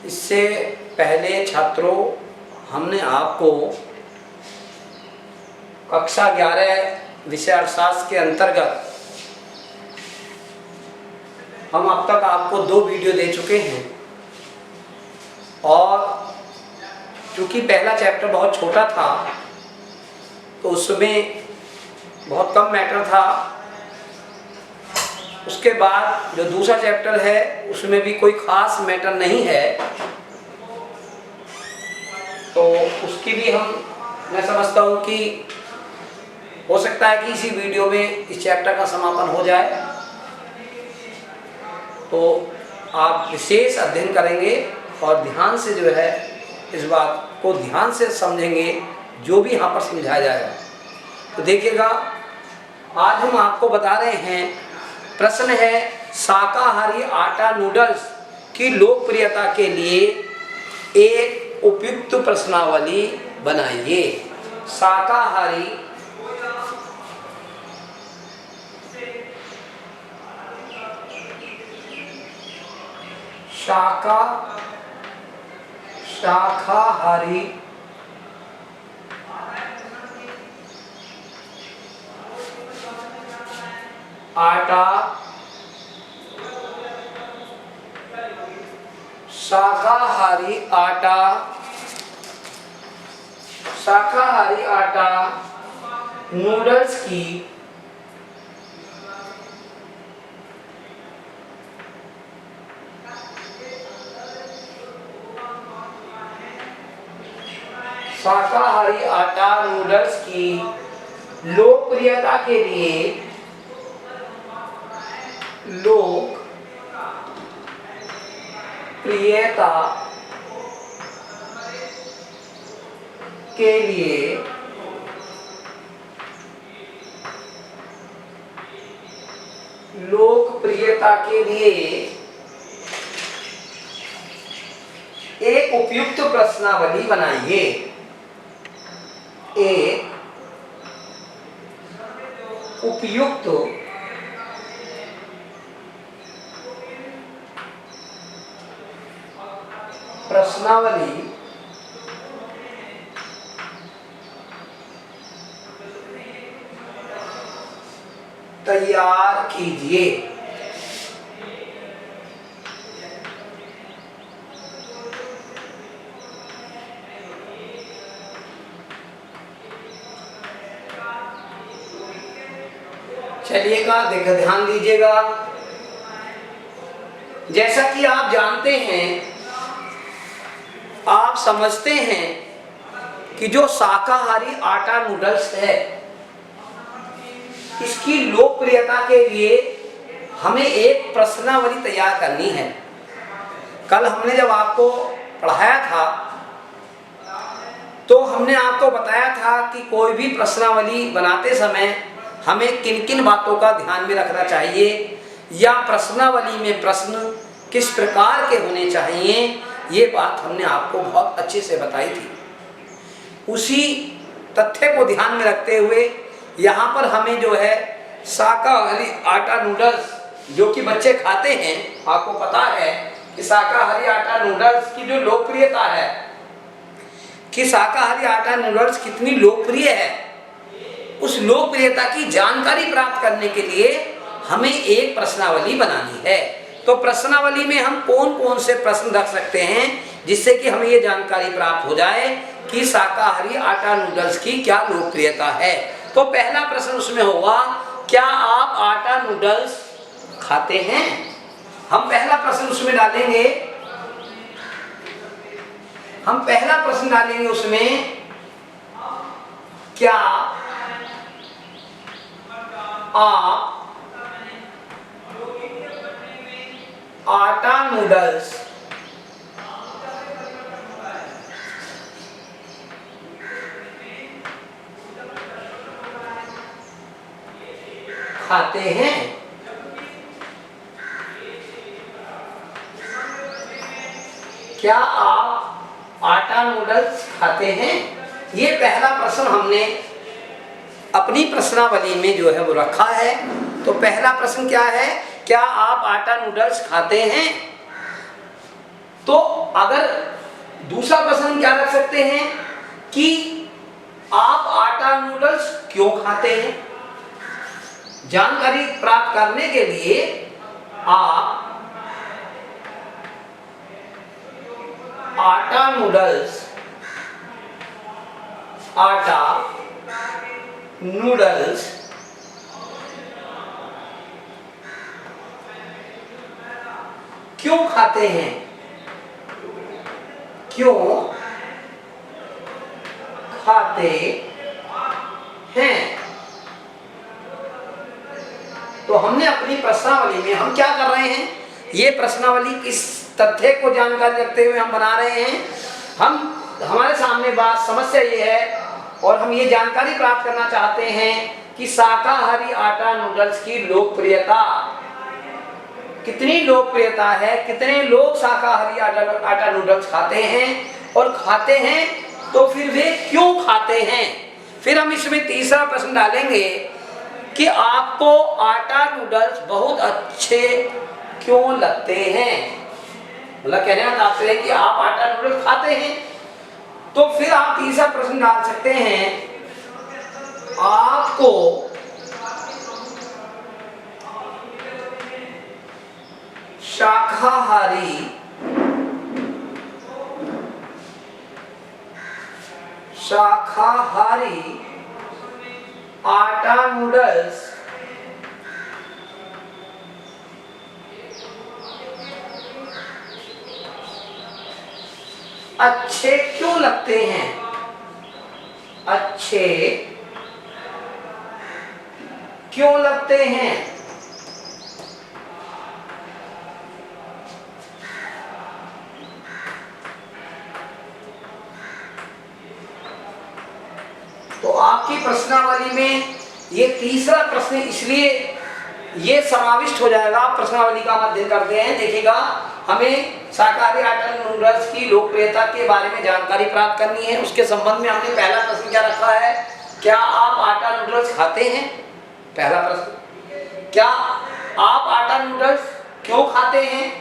इससे पहले छात्रों हमने आपको कक्षा 11 विषय अर्थशास्त्र के अंतर्गत हम अब तक आपको 2 वीडियो दे चुके हैं और चूँकि पहला चैप्टर बहुत छोटा था तो उसमें बहुत कम मैटर था। उसके बाद जो दूसरा चैप्टर है उसमें भी कोई ख़ास मैटर नहीं है, तो उसकी भी मैं समझता हूँ कि हो सकता है कि इसी वीडियो में इस चैप्टर का समापन हो जाए। तो आप विशेष अध्ययन करेंगे और ध्यान से जो है इस बात को ध्यान से समझेंगे जो भी यहाँ पर समझाया जाएगा। तो देखिएगा, आज हम आपको बता रहे हैं, प्रश्न है शाकाहारी आटा नूडल्स की लोकप्रियता के लिए एक उपयुक्त प्रश्नावली बनाइए। शाकाहारी शाकाहारी आटा नूडल्स की लोकप्रियता के लिए एक उपयुक्त प्रश्नावली बनाइए। एक उपयुक्त प्रश्नावली तैयार कीजिए। चलिएगा, देखिए, ध्यान दीजिएगा। जैसा कि आप जानते हैं, आप समझते हैं कि जो शाकाहारी आटा नूडल्स है इसकी लोकप्रियता के लिए हमें एक प्रश्नावली तैयार करनी है। कल हमने जब आपको पढ़ाया था तो हमने आपको बताया था कि कोई भी प्रश्नावली बनाते समय हमें किन किन बातों का ध्यान में रखना चाहिए या प्रश्नावली में प्रश्न किस प्रकार के होने चाहिए, ये बात हमने आपको बहुत अच्छे से बताई थी। उसी तथ्य को ध्यान में रखते हुए यहाँ पर हमें जो है शाकाहारी आटा नूडल्स जो कि बच्चे खाते हैं, आपको पता है कि शाकाहारी आटा नूडल्स की जो लोकप्रियता है, कि शाकाहारी आटा नूडल्स कितनी लोकप्रिय है, उस लोकप्रियता की जानकारी प्राप्त करने के लिए हमें एक प्रश्नावली बनानी है। तो प्रश्नावली में हम कौन कौन से प्रश्न रख सकते हैं जिससे कि हमें ये जानकारी प्राप्त हो जाए कि शाकाहारी आटा नूडल्स की क्या लोकप्रियता है। तो पहला प्रश्न उसमें होगा, क्या आप आटा नूडल्स खाते हैं? हम पहला प्रश्न उसमें डालेंगे, उसमें क्या आप आटा नूडल्स खाते हैं? क्या आप आटा नूडल्स खाते हैं? ये पहला प्रश्न हमने अपनी प्रश्नावली में जो है वो रखा है। तो पहला प्रश्न क्या है, क्या आप आटा नूडल्स खाते हैं? तो अगर दूसरा प्रश्न क्या रख सकते हैं कि आप आटा नूडल्स क्यों खाते हैं? जानकारी प्राप्त करने के लिए आप आटा नूडल्स क्यों खाते हैं? क्यों खाते हैं? तो हमने अपनी प्रश्नावली में हम क्या कर रहे हैं, ये प्रश्नावली किस तथ्य को जानकारी रखते हुए हम बना रहे हैं। हमारे सामने बात समस्या ये है और हम ये जानकारी प्राप्त करना चाहते हैं कि शाकाहारी आटा नूडल्स की लोकप्रियता कितनी लोकप्रियता है, कितने लोग शाकाहारी आटा नूडल्स खाते हैं और खाते हैं तो फिर वे क्यों खाते हैं। फिर हम इसमें तीसरा प्रश्न डालेंगे कि आपको आटा नूडल्स बहुत अच्छे क्यों लगते हैं। मतलब कहने का तात्पर्य है कि आप आटा नूडल्स खाते हैं, तो फिर आप तीसरा प्रश्न डाल सकते हैं, आपको शाकाहारी आटा नूडल्स अच्छे क्यों लगते हैं? अच्छे क्यों लगते हैं? तो आपकी प्रश्नावली में ये तीसरा प्रश्न इसलिए ये समाविष्ट हो जाएगा। आप प्रश्नावली का अध्ययन करते हैं, देखिएगा हमें शाकाहारी आटा नूडल्स की लोकप्रियता के बारे में जानकारी प्राप्त करनी है। उसके संबंध में हमने पहला प्रश्न क्या रखा है, क्या आप आटा नूडल्स खाते हैं? पहला प्रश्न, क्या आप आटा नूडल्स क्यों खाते हैं?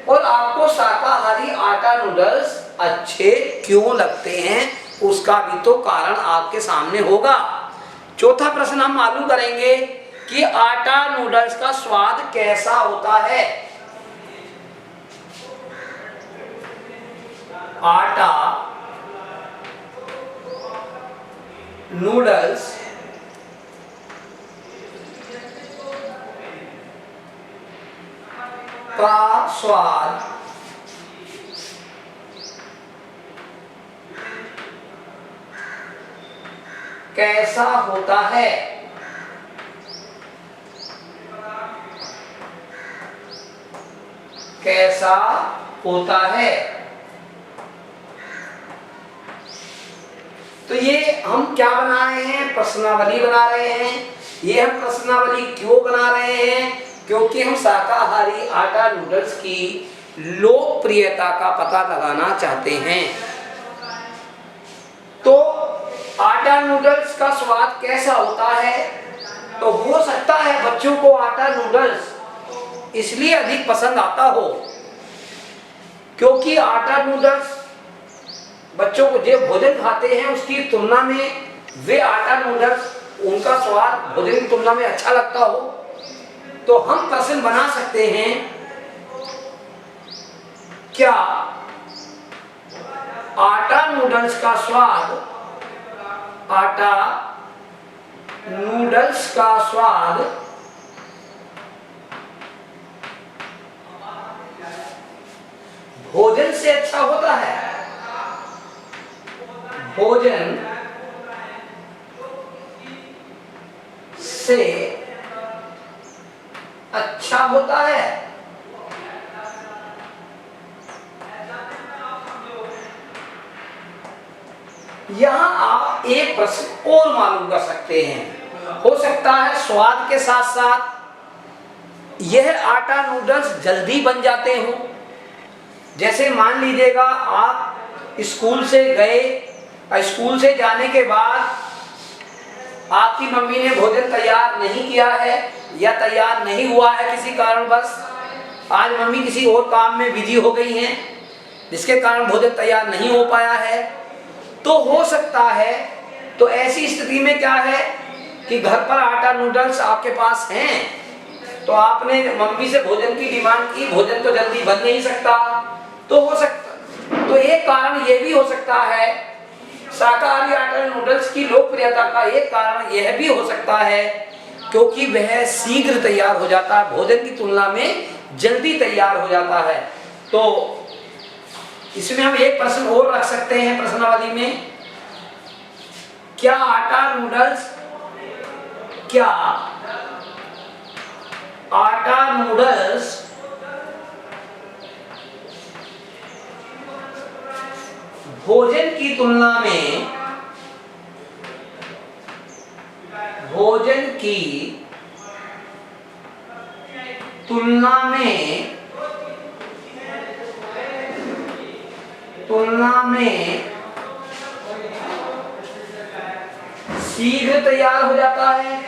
और आपको शाकाहारी आटा नूडल्स अच्छे क्यों लगते हैं, उसका भी तो कारण आपके सामने होगा। चौथा प्रश्न हम मालूम करेंगे कि आटा नूडल्स का स्वाद कैसा होता है। आटा नूडल्स का स्वाद कैसा होता है? कैसा होता है? तो ये हम क्या बना रहे हैं, प्रश्नावली बना रहे हैं। ये हम प्रश्नावली क्यों बना रहे हैं, क्योंकि हम शाकाहारी आटा नूडल्स की लोकप्रियता का पता लगाना चाहते हैं। तो आटा नूडल्स का स्वाद कैसा होता है, तो हो सकता है बच्चों को आटा नूडल्स इसलिए अधिक पसंद आता हो क्योंकि आटा नूडल्स बच्चों को जो भोजन खाते हैं उसकी तुलना में वे आटा नूडल्स उनका स्वाद भोजन की तुलना में अच्छा लगता हो। तो हम प्रश्न बना सकते हैं, क्या आटा नूडल्स का स्वाद आटा नूडल्स का स्वाद भोजन से अच्छा होता है? भोजन से अच्छा होता है? यहां आप एक प्रश्न और मालूम कर सकते हैं। हो सकता है स्वाद के साथ साथ यह आटा नूडल्स जल्दी बन जाते हों। जैसे मान लीजिएगा आप स्कूल से गए, स्कूल से जाने के बाद आपकी मम्मी ने भोजन तैयार नहीं किया है या तैयार नहीं हुआ है किसी कारणवश, आज मम्मी किसी और काम में बिजी हो गई हैं, जिसके कारण भोजन तैयार नहीं हो पाया है, तो हो सकता है, तो ऐसी स्थिति में क्या है कि घर पर आटा नूडल्स आपके पास हैं, तो आपने मम्मी से भोजन की डिमांड की, भोजन तो जल्दी बन नहीं सकता, तो हो सकता, तो एक कारण ये भी हो सकता है, शाकाहारी आटा नूडल्स की लोकप्रियता का एक कारण यह भी हो सकता है क्योंकि वह शीघ्र तैयार हो जाता है, भोजन की तुलना में जल्दी तैयार हो जाता है। तो इसमें हम एक प्रश्न और रख सकते हैं प्रश्नावली में, क्या आटा नूडल्स भोजन की तुलना में शीघ्र तैयार हो जाता है?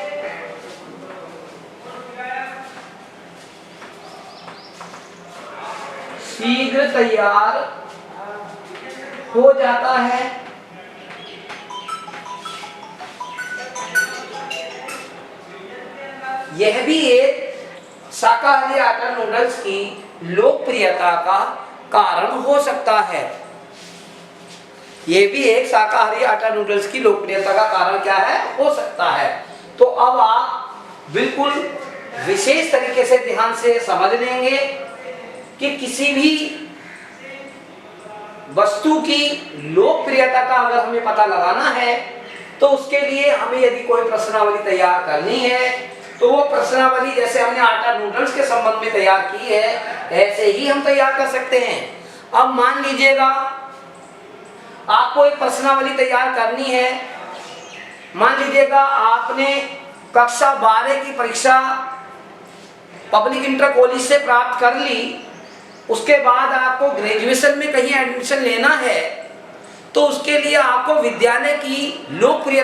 शीघ्र तैयार हो जाता है। यह भी एक शाकाहारी आटा नूडल्स की लोकप्रियता का कारण हो सकता है। यह भी एक शाकाहारी आटा नूडल्स की लोकप्रियता का कारण क्या है, हो सकता है। तो अब आप बिल्कुल विशेष तरीके से ध्यान से समझ लेंगे कि किसी भी वस्तु की लोकप्रियता का अगर हमें पता लगाना है तो उसके लिए हमें यदि कोई प्रश्नावली तैयार करनी है तो वो प्रश्नावली जैसे हमने आटा नूडल्स के संबंध में तैयार की है ऐसे ही हम तैयार कर सकते हैं। अब मान लीजिएगा आपको एक प्रश्नावली तैयार करनी है, मान लीजिएगा आपने कक्षा 12 की परीक्षा पब्लिक इंटर कॉलेज से प्राप्त कर ली, उसके बाद आपको ग्रेजुएशन में कहीं एडमिशन लेना है, तो उसके लिए आपको विद्यालय की लोकप्रियता